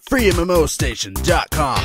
FreeMMOStation.com.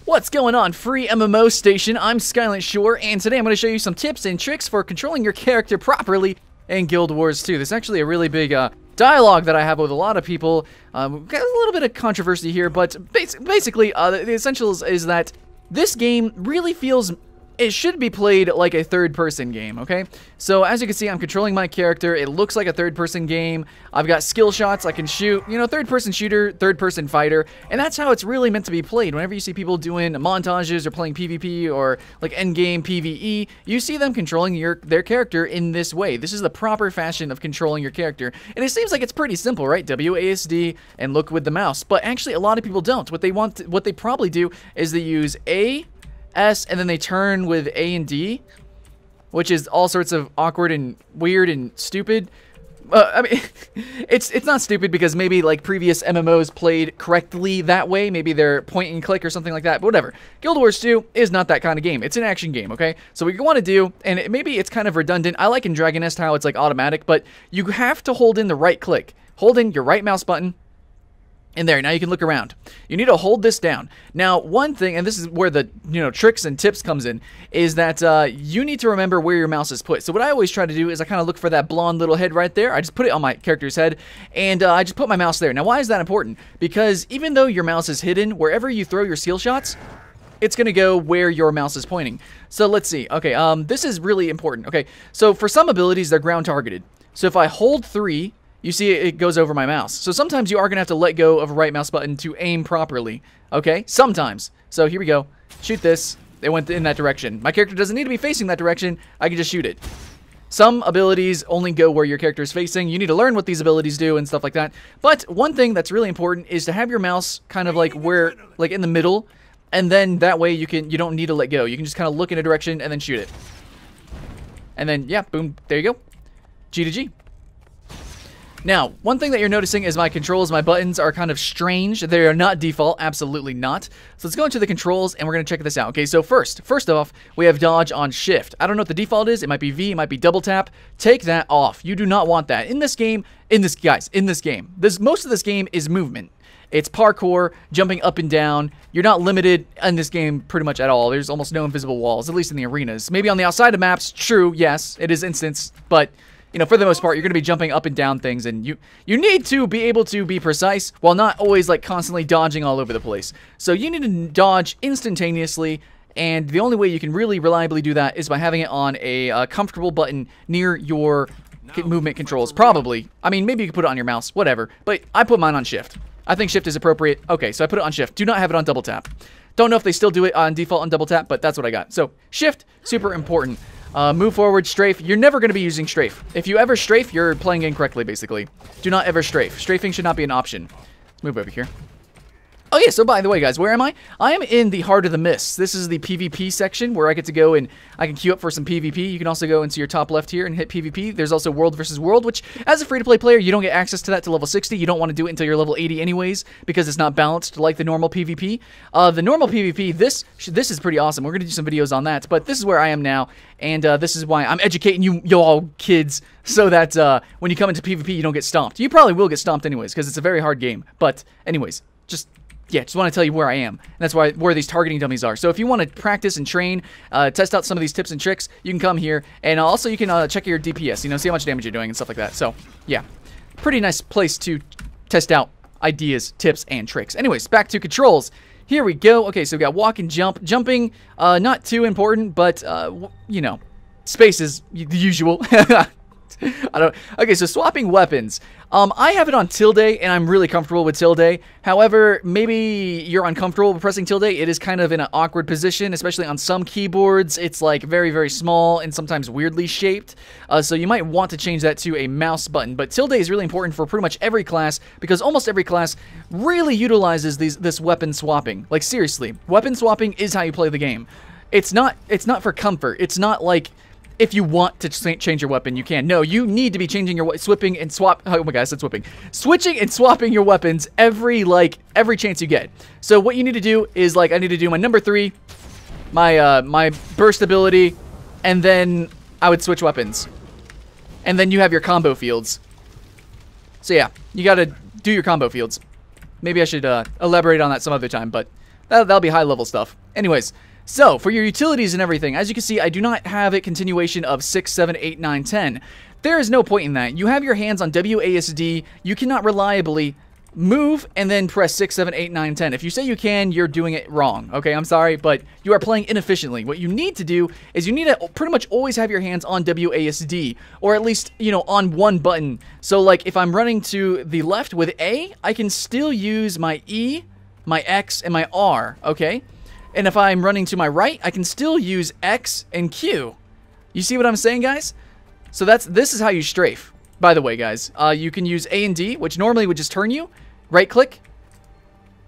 What's going on, Free MMO Station? I'm Skylant Shore, and today I'm going to show you some tips and tricks for controlling your character properly in Guild Wars 2. There's actually a really big dialogue that I have with a lot of people. Got a little bit of controversy here, but basically, the essentials is that this game really feels... It should be played like a third-person game, okay? So, as you can see, I'm controlling my character. It looks like a third-person game. I've got skill shots. I can shoot, you know, third-person shooter, third-person fighter. And that's how it's really meant to be played. Whenever you see people doing montages or playing PvP or, like, endgame PvE, you see them controlling their character in this way. This is the proper fashion of controlling your character. And it seems like it's pretty simple, right? WASD and look with the mouse. But actually, a lot of people don't. What they probably do is they use A, S, and then they turn with A and D, which is all sorts of awkward and weird and stupid. I mean, it's not stupid because maybe like previous MMOs played correctly that way. Maybe they're point and click or something like that. But whatever. Guild Wars 2 is not that kind of game. It's an action game, okay? So what you want to do, and maybe it's kind of redundant. I like in Dragon Nest how it's like automatic, but you have to hold in the right click. Hold in your right mouse button. And there, now you can look around. You need to hold this down. Now, one thing, and this is where the tricks and tips comes in, is that you need to remember where your mouse is put. So what I always try to do is I kind of look for that blonde little head right there. I just put it on my character's head, and I just put my mouse there. Now, why is that important? Because even though your mouse is hidden, wherever you throw your skill shots, it's going to go where your mouse is pointing. So let's see. Okay, this is really important. Okay, so for some abilities, they're ground targeted. So if I hold 3... you see it goes over my mouse. So sometimes you are going to have to let go of a right mouse button to aim properly. Okay? Sometimes. So here we go. Shoot this. It went in that direction. My character doesn't need to be facing that direction. I can just shoot it. Some abilities only go where your character is facing. You need to learn what these abilities do and stuff like that. But one thing that's really important is to have your mouse kind of like where, like in the middle. And then that way you don't need to let go. You can just kind of look in a direction and then shoot it. And then, yeah, boom. There you go. G to G. Now, one thing that you're noticing is my controls, my buttons are kind of strange. They are not default, absolutely not. So let's go into the controls and we're going to check this out. Okay, so first off, we have dodge on shift. I don't know what the default is. It might be V, it might be double tap. Take that off. You do not want that. In this game, most of this game is movement. It's parkour, jumping up and down. You're not limited in this game pretty much at all. There's almost no invisible walls, at least in the arenas. Maybe on the outside of maps, true, yes, it is instance, but... for the most part, you're going to be jumping up and down things, and you need to be able to be precise while not always, like, constantly dodging all over the place. So you need to dodge instantaneously, and the only way you can really reliably do that is by having it on a comfortable button near your movement controls. Probably. I mean, maybe you can put it on your mouse, whatever. But I put mine on shift. I think shift is appropriate. Okay, so I put it on shift. Do not have it on double tap. Don't know if they still do it on default on double tap, but that's what I got. So, shift, super important. Move forward, strafe. You're never going to be using strafe. If you ever strafe, you're playing incorrectly, basically. Do not ever strafe. Strafing should not be an option. Let's move over here. Oh yeah, so by the way, guys, where am I? I am in the Heart of the Mists. This is the PvP section where I get to go and I can queue up for some PvP. You can also go into your top left here and hit PvP. There's also World versus World, which as a free-to-play player, you don't get access to that to level 60. You don't want to do it until you're level 80 anyways because it's not balanced like the normal PvP. The normal PvP, this is pretty awesome. We're going to do some videos on that, but this is where I am now, and this is why I'm educating you all kids so that when you come into PvP, you don't get stomped. You probably will get stomped anyways because it's a very hard game, but anyways, just want to tell you where I am. And that's where these targeting dummies are. So if you want to practice and train, test out some of these tips and tricks, you can come here. And also you can check your DPS, see how much damage you're doing and stuff like that. So, yeah. Pretty nice place to test out ideas, tips, and tricks. Anyways, back to controls. Here we go. Okay, so we got walk and jump. Jumping, not too important, but, space is the usual. Okay, so swapping weapons. I have it on tilde, and I'm really comfortable with tilde. However, maybe you're uncomfortable with pressing tilde. It is kind of in an awkward position, especially on some keyboards. It's like very, very small and sometimes weirdly shaped. So you might want to change that to a mouse button. But tilde is really important for pretty much every class because almost every class really utilizes this weapon swapping. Like seriously, weapon swapping is how you play the game. It's not for comfort. It's not like if you want to change your weapon, you can. No, you need to be changing your switching and swap. Oh my god, I said swapping. Switching and swapping your weapons every chance you get. So what you need to do is I need to do my number 3, my burst ability, and then I would switch weapons. And then you have your combo fields. So yeah, you gotta do your combo fields. Maybe I should elaborate on that some other time, but that'll be high level stuff. Anyways, so for your utilities and everything, as you can see, I do not have a continuation of 6, 7, 8, 9, 10. There is no point in that. You have your hands on WASD. You cannot reliably move and then press 6, 7, 8, 9, 10. If you say you can, you're doing it wrong. Okay, I'm sorry, but you are playing inefficiently. What you need to do is you need to pretty much always have your hands on WASD, or at least, you know, on one button. So like if I'm running to the left with A, I can still use my E, my X, and my R, okay? And if I'm running to my right, I can still use X and Q. You see what I'm saying, guys? So this is how you strafe. By the way, guys, you can use A and D, which normally would just turn you. Right-click,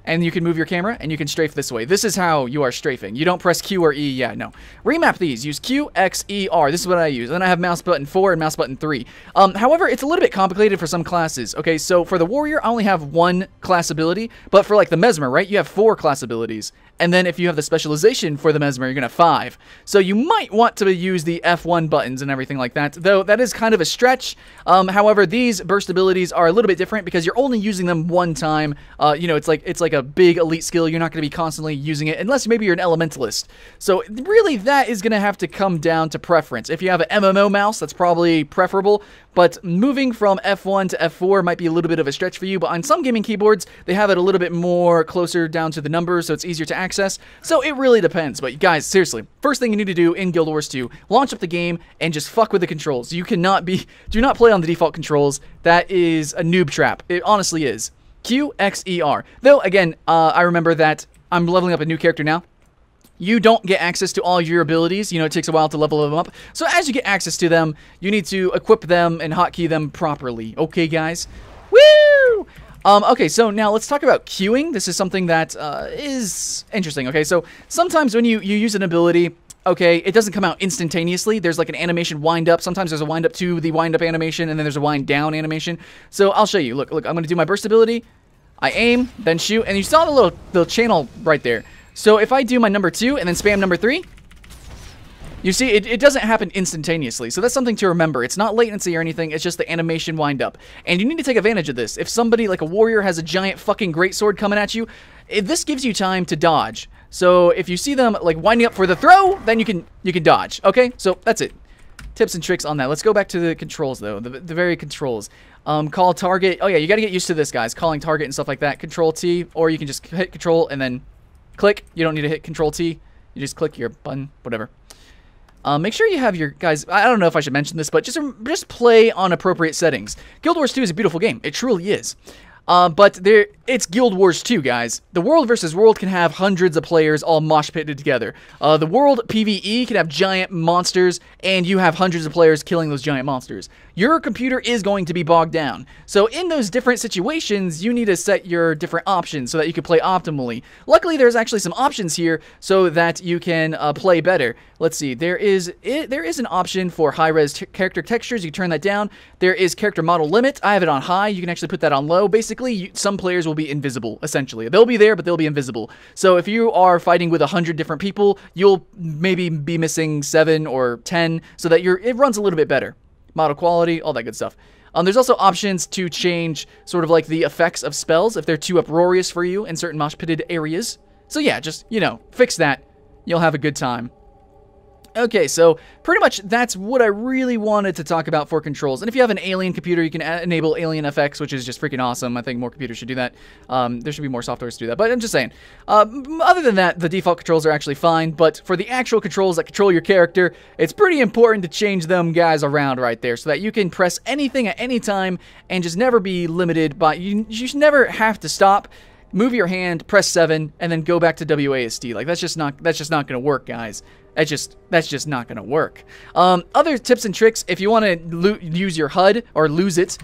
and you can move your camera, and you can strafe this way. This is how you are strafing. You don't press Q or E. Yeah, no. Remap these. Use Q, X, E, R. This is what I use. Then I have mouse button 4 and mouse button 3. However, it's a little bit complicated for some classes. Okay, so for the warrior, I only have 1 class ability, but for like the mesmer, right, you have 4 class abilities. And then if you have the specialization for the mesmer, you're going to have 5. So you might want to use the F1 buttons and everything like that, though that is kind of a stretch. However, these burst abilities are a little bit different because you're only using them one time. You know, it's like a big elite skill. You're not going to be constantly using it unless maybe you're an elementalist. So really that is going to have to come down to preference. If you have an MMO mouse, that's probably preferable. But moving from F1 to F4 might be a little bit of a stretch for you, but on some gaming keyboards, they have it a little bit more closer down to the numbers, so it's easier to access. So it really depends. But guys, seriously, first thing you need to do in Guild Wars 2, launch up the game and just fuck with the controls. You cannot do not play on the default controls. That is a noob trap. It honestly is. Q, X, E, R. Though, again, I remember that I'm leveling up a new character now. You don't get access to all your abilities. You know, it takes a while to level them up. So as you get access to them, you need to equip them and hotkey them properly. Okay, guys? Woo! Okay, so now let's talk about queuing. This is something that is interesting. Okay, so sometimes when you use an ability, okay, it doesn't come out instantaneously. There's like an animation wind up. Sometimes there's a wind up to the wind up animation, and then there's a wind down animation. So I'll show you. Look, I'm going to do my burst ability. I aim, then shoot, and you saw the little channel right there. So if I do my number 2 and then spam number 3, you see, it doesn't happen instantaneously. So that's something to remember. It's not latency or anything. It's just the animation wind up. And you need to take advantage of this. If somebody, like a warrior, has a giant fucking greatsword coming at you, this gives you time to dodge. So if you see them, like, winding up for the throw, then you can dodge. Okay? So that's it. Tips and tricks on that. Let's go back to the controls, though. The very controls. Call target. Oh, yeah, you got to get used to this, guys. Calling target and stuff like that. Control T, or you can just hit Control and then click. You don't need to hit Control T. You just click your button, whatever. Make sure you have your, guys, I don't know if I should mention this, but just play on appropriate settings. Guild Wars 2 is a beautiful game. It truly is. But it's Guild Wars 2, guys. The world versus world can have hundreds of players all mosh pitted together. The world PvE can have giant monsters, and you have hundreds of players killing those giant monsters. Your computer is going to be bogged down. So in those different situations, you need to set your different options so that you can play optimally. Luckily, there's actually some options here so that you can play better. Let's see. There is an option for high-res character textures. You can turn that down. There is character model limit. I have it on high. You can actually put that on low. Basically, some players will be invisible, essentially. They'll be there, but they'll be invisible. So if you are fighting with 100 different people, you'll maybe be missing 7 or 10 so that it runs a little bit better. Model quality, all that good stuff. There's also options to change sort of like the effects of spells if they're too uproarious for you in certain mosh pitted areas. So yeah, just, you know, fix that. You'll have a good time. Okay, so pretty much that's what I really wanted to talk about for controls. And if you have an alien computer, you can enable alien FX, which is just freaking awesome. I think more computers should do that. There should be more softwares to do that, but I'm just saying. Other than that, the default controls are actually fine, but for the actual controls that control your character, it's pretty important to change them guys around right there so that you can press anything at any time and just never be limited by, you should never have to stop, move your hand, press 7, and then go back to WASD. Like, that's just not going to work, guys. That's just not going to work. Other tips and tricks, if you want to use your HUD or lose it,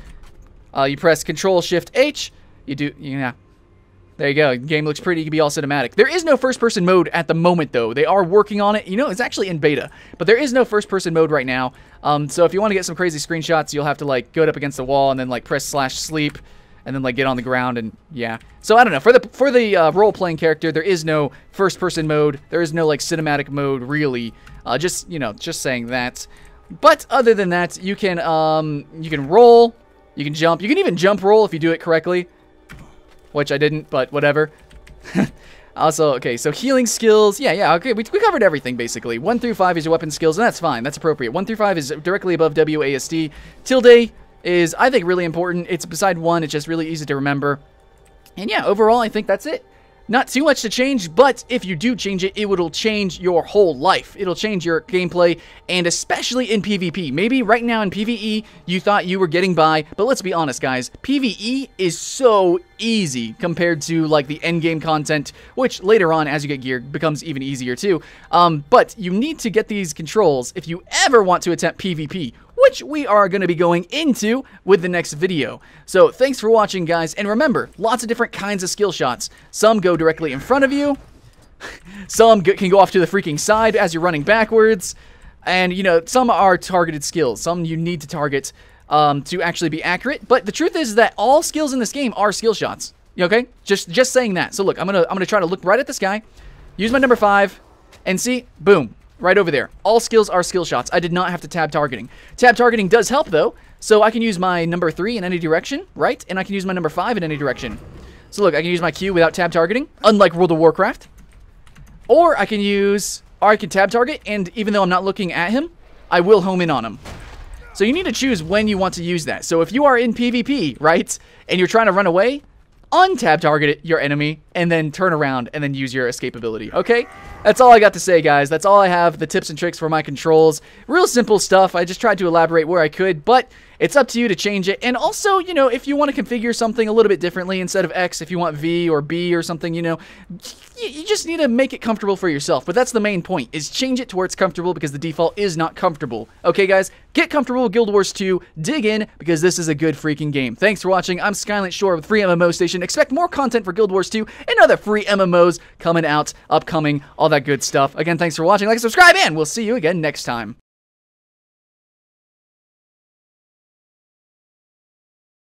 you press Control-Shift-H. Yeah. There you go. The game looks pretty. You can be all cinematic. There is no first-person mode at the moment, though. They are working on it. You know, it's actually in beta, but there is no first-person mode right now. So if you want to get some crazy screenshots, you'll have to, like, go up against the wall and then, like, press /sleep. And then, like, get on the ground, and yeah. So I don't know. For the role-playing character, there is no first-person mode. There is no, like, cinematic mode, really. Just saying that. But other than that, you can roll. You can jump. You can even jump roll if you do it correctly, which I didn't, but whatever. Also, okay, so healing skills. Yeah, okay, we covered everything, basically. 1 through 5 is your weapon skills, and that's fine. That's appropriate. 1 through 5 is directly above WASD. Tilde is, I think, really important. It's beside 1. It's just really easy to remember. And yeah, overall, I think that's it. Not too much to change, but if you do change it, it will change your whole life. It'll change your gameplay, and especially in PvP. Maybe right now in PvE, you thought you were getting by, but let's be honest, guys. PvE is so easy compared to, like, the endgame content, which later on, as you get gear, becomes even easier too. But you need to get these controls if you ever want to attempt PvP, which we are going to be going into with the next video. So thanks for watching, guys, and remember, lots of different kinds of skill shots. Some go directly in front of you, some can go off to the freaking side as you're running backwards, and, you know, some are targeted skills. Some you need to target to actually be accurate, but the truth is that all skills in this game are skill shots. Okay? Just saying that. So look, I'm gonna try to look right at this guy, use my number 5, and see, boom. Right over there. All skills are skill shots. I did not have to tab targeting. Tab targeting does help, though. So I can use my number 3 in any direction, right? And I can use my number 5 in any direction. So look, I can use my Q without tab targeting, unlike World of Warcraft. Or I can tab target, and even though I'm not looking at him, I will home in on him. So you need to choose when you want to use that. So if you are in PvP, right, and you're trying to run away, untab target your enemy, and then turn around and then use your escape ability, okay? That's all I got to say, guys. That's all I have, the tips and tricks for my controls. Real simple stuff. I just tried to elaborate where I could, but it's up to you to change it. And also, you know, if you want to configure something a little bit differently, instead of X, if you want V or B or something, you know, you just need to make it comfortable for yourself. But that's the main point, is change it to where it's comfortable, because the default is not comfortable. Okay, guys? Get comfortable with Guild Wars 2. Dig in, because this is a good freaking game. Thanks for watching. I'm Skylent Shore with FreeMMOStation. Expect more content for Guild Wars 2 and other free MMOs coming out, upcoming, all that good stuff. Again, thanks for watching. Like and subscribe, and we'll see you again next time.